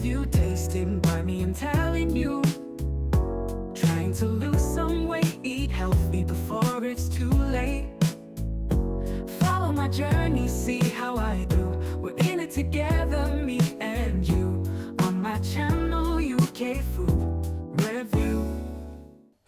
with you, tasting by me and telling you. Trying to lose some weight, eat healthy before it's too late. Follow my journey, see how I do. We're in it together, me and you. On my channel, UK Food Review.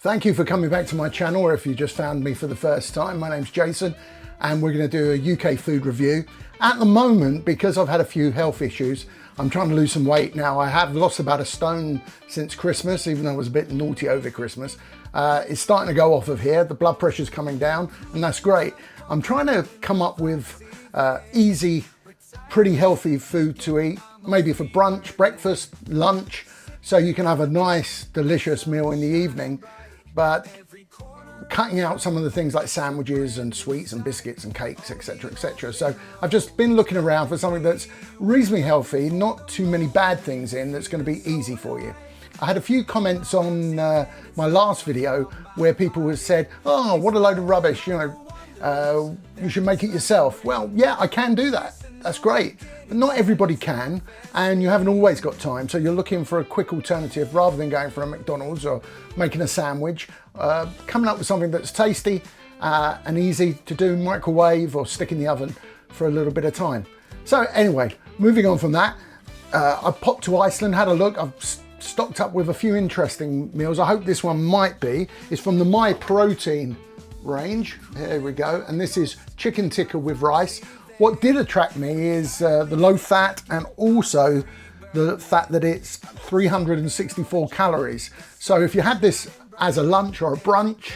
Thank you for coming back to my channel, or if you just found me for the first time. My name's Jason and we're going to do a UK food review. At the moment, because I've had a few health issues, I'm trying to lose some weight now. I have lost about a stone since Christmas, even though I was a bit naughty over Christmas. It's starting to go off of here. The blood pressure's coming down and that's great. I'm trying to come up with easy, pretty healthy food to eat, maybe for brunch, breakfast, lunch, so you can have a nice, delicious meal in the evening, but cutting out some of the things like sandwiches and sweets and biscuits and cakes, etc, etc. So I've just been looking around for something that's reasonably healthy, not too many bad things in, that's going to be easy for you. I had a few comments on my last video where people have said, oh, what a load of rubbish, you know, you should make it yourself. Well, yeah, I can do that. That's great. But not everybody can, and you haven't always got time. So you're looking for a quick alternative rather than going for a McDonald's or making a sandwich. Coming up with something that's tasty and easy to do, microwave or stick in the oven for a little bit of time. So anyway, moving on from that, I popped to Iceland, had a look. I've stocked up with a few interesting meals. I hope this one might be. It's from the My Protein range. Here we go. And this is chicken tikka with rice. What did attract me is the low fat and also the fact that it's 364 calories. So if you had this as a lunch or a brunch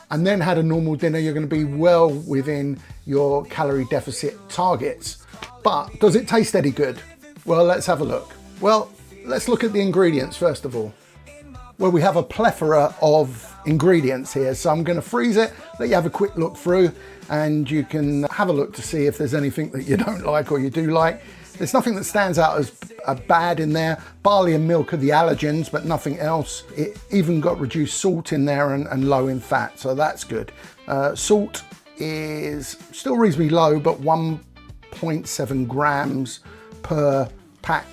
and then had a normal dinner, you're going to be well within your calorie deficit targets. But does it taste any good? Well, let's have a look. Well, let's look at the ingredients first of all. Well, we have a plethora of ingredients here, so I'm going to freeze it, let you have a quick look through, and you can have a look to see if there's anything that you don't like or you do like. There's nothing that stands out as bad in there. Barley and milk are the allergens, but nothing else. It even got reduced salt in there and low in fat, so that's good. Salt is still reasonably low, but 1.7 grams per pack.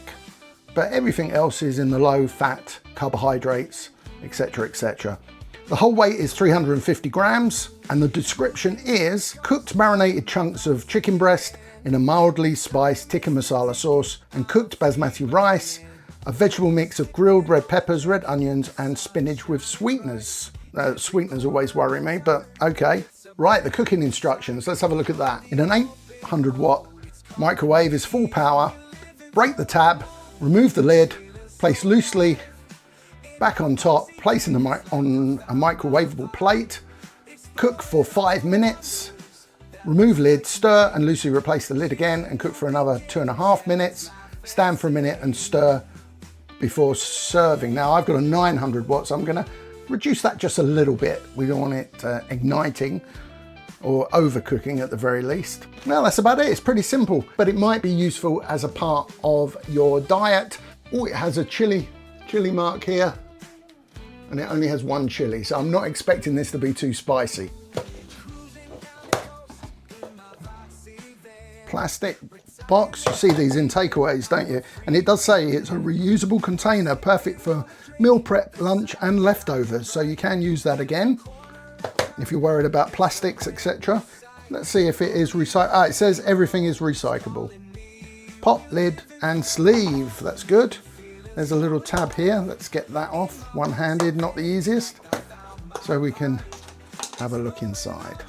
But everything else is in the low fat, carbohydrates, etc, etc. The whole weight is 350 grams and the description is cooked marinated chunks of chicken breast in a mildly spiced tikka masala sauce and cooked basmati rice, a vegetable mix of grilled red peppers, red onions and spinach with sweeteners. Sweeteners always worry me, but okay. Right, the cooking instructions, let's have a look at that. In an 800 watt microwave is full power, break the tab, remove the lid, place loosely back on top, place on a microwavable plate, cook for 5 minutes, remove lid, stir and loosely replace the lid again and cook for another 2.5 minutes, stand for a minute and stir before serving. Now I've got a 900 watts, I'm gonna reduce that just a little bit. We don't want it igniting or overcooking at the very least. Well, that's about it. It's pretty simple, but it might be useful as a part of your diet. Oh, it has a chili mark here, and it only has one chili, so I'm not expecting this to be too spicy. Plastic box, you see these in takeaways, don't you? And it does say it's a reusable container, perfect for meal prep, lunch and leftovers, so you can use that again if you're worried about plastics, etc. Let's see if it is recyclable. It says everything is recyclable. Pop, lid and sleeve, that's good. There's a little tab here, let's get that off. One-handed, not the easiest. So we can have a look inside.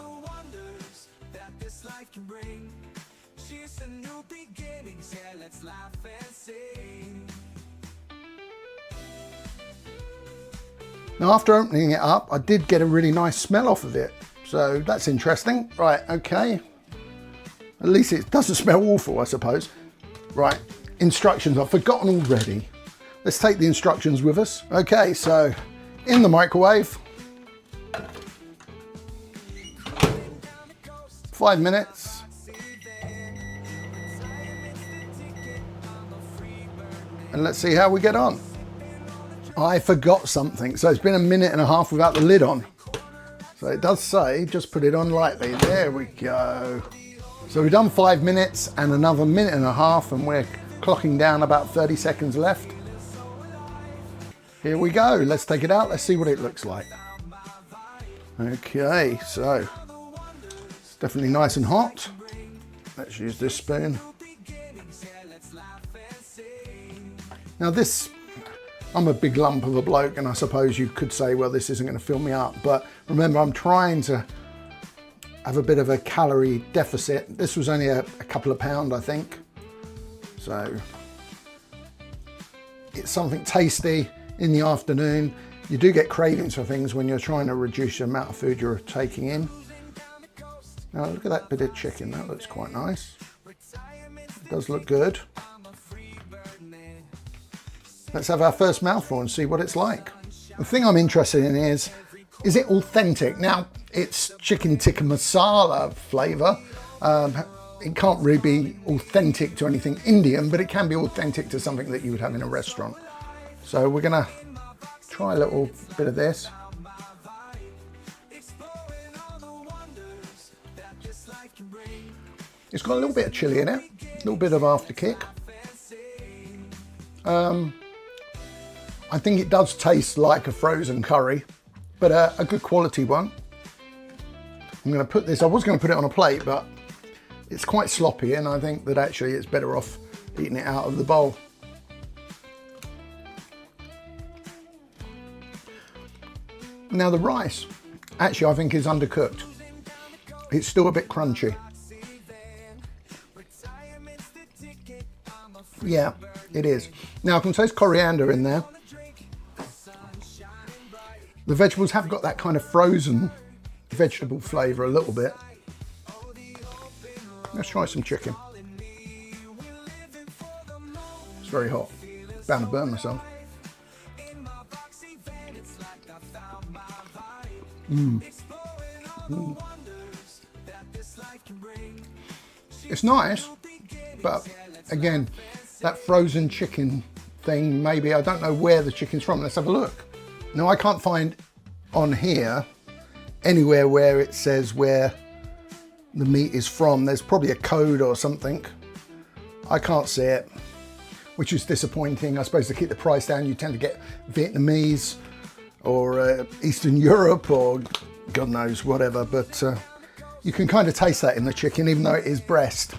Now after opening it up, I did get a really nice smell off of it. So that's interesting. Right, okay. At least it doesn't smell awful, I suppose. Right, instructions, I've forgotten already. Let's take the instructions with us. Okay, so in the microwave, 5 minutes. And let's see how we get on. I forgot something, so it's been 1.5 minutes without the lid on. So it does say, just put it on lightly. There we go. So we've done 5 minutes and another 1.5 minutes, and we're clocking down about 30 seconds left. Here we go, let's take it out, let's see what it looks like. Okay, so it's definitely nice and hot. Let's use this spoon. Now this, I'm a big lump of a bloke, and I suppose you could say, well, this isn't going to fill me up, but remember, I'm trying to have a bit of a calorie deficit. This was only a couple of pounds, I think. So it's something tasty in the afternoon. You do get cravings for things when you're trying to reduce the amount of food you're taking in. Now look at that bit of chicken, that looks quite nice. It does look good. Let's have our first mouthful and see what it's like. The thing I'm interested in is it authentic? Now, it's chicken tikka masala flavour. It can't really be authentic to anything Indian, but it can be authentic to something that you would have in a restaurant. So we're gonna try a little bit of this. It's got a little bit of chili in it, a little bit of after kick. I think it does taste like a frozen curry, but a good quality one. I'm going to put this, I was going to put it on a plate, but it's quite sloppy, and I think that actually it's better off eating it out of the bowl. Now the rice, actually I think is undercooked. It's still a bit crunchy. Yeah, it is. Now I can taste coriander in there. The vegetables have got that kind of frozen vegetable flavour a little bit. Let's try some chicken. It's very hot. Bound to burn myself. It's nice, but again, that frozen chicken thing, maybe, I don't know where the chicken's from. Let's have a look. Now, I can't find on here anywhere where it says where the meat is from. There's probably a code or something. I can't see it, which is disappointing. I suppose to keep the price down, you tend to get Vietnamese or Eastern Europe or God knows whatever, but you can kind of taste that in the chicken, even though it is breast.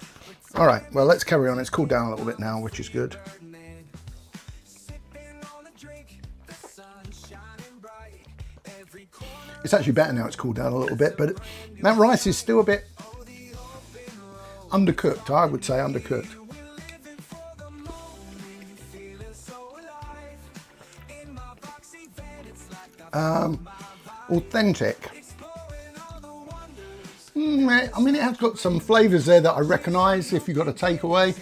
All right, well, let's carry on. It's cooled down a little bit now, which is good. It's actually better now it's cooled down a little bit, but that rice is still a bit undercooked, I would say undercooked. Authentic. I mean, it has got some flavours there that I recognise if you've got a takeaway,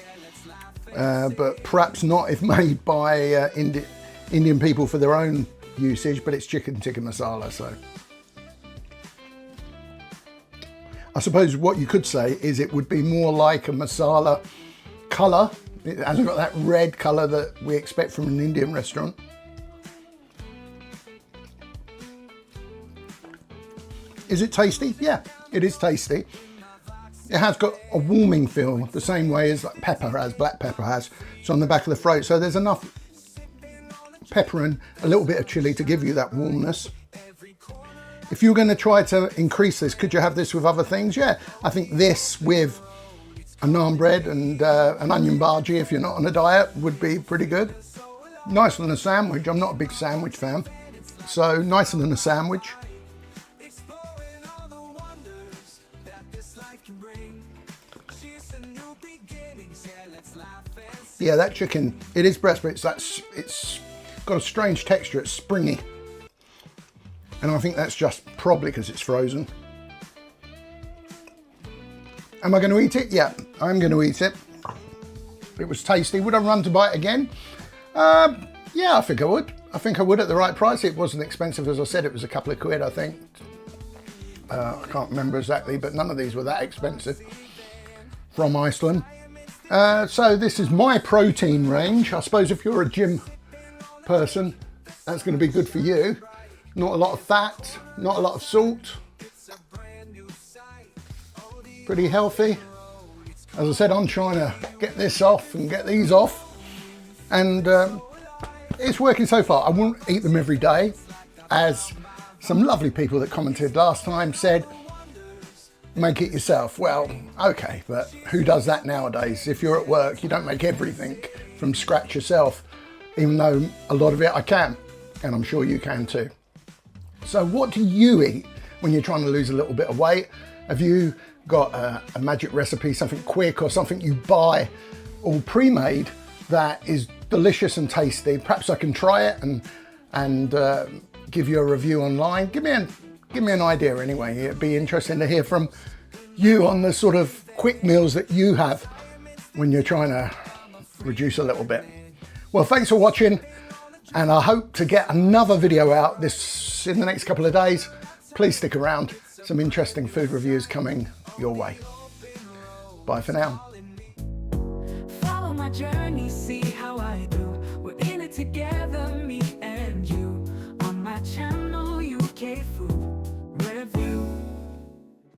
but perhaps not if made by Indian people for their own usage, but it's chicken tikka masala, so. I suppose what you could say is it would be more like a masala colour. It hasn't got that red colour that we expect from an Indian restaurant. Is it tasty? Yeah, it is tasty. It has got a warming feel, the same way as like pepper has, black pepper has. So on the back of the throat, so there's enough pepper and a little bit of chili to give you that warmness. If you're going to try to increase this, could you have this with other things? Yeah, I think this with a naan bread and an onion bhaji, if you're not on a diet, would be pretty good. Nicer than a sandwich. I'm not a big sandwich fan, so nicer than a sandwich. Yeah, that chicken, it is breast, but it's got a strange texture. It's springy. And I think that's just probably because it's frozen. Am I going to eat it? Yeah, I'm going to eat it. It was tasty. Would I run to buy it again? Yeah, I think I would. I think I would at the right price. It wasn't expensive, as I said. It was a couple of quid, I think. I can't remember exactly, but none of these were that expensive from Iceland. So this is my protein range. I suppose if you're a gym person, that's going to be good for you. Not a lot of fat, not a lot of salt. Pretty healthy. As I said, I'm trying to get this off and get these off, and it's working so far. I won't eat them every day, as some lovely people that commented last time said, make it yourself. Well, okay, but who does that nowadays? If you're at work, you don't make everything from scratch yourself, even though a lot of it I can, and I'm sure you can too. So what do you eat when you're trying to lose a little bit of weight? Have you got a magic recipe, something quick or something you buy all pre-made that is delicious and tasty? Perhaps I can try it and give you a review online. Give me an idea anyway. It'd be interesting to hear from you on the sort of quick meals that you have when you're trying to reduce a little bit. Well, thanks for watching, and I hope to get another video out in the next couple of days. Please stick around. Some interesting food reviews coming your way. Bye for now. Follow my journey, see how I do. We're in it together.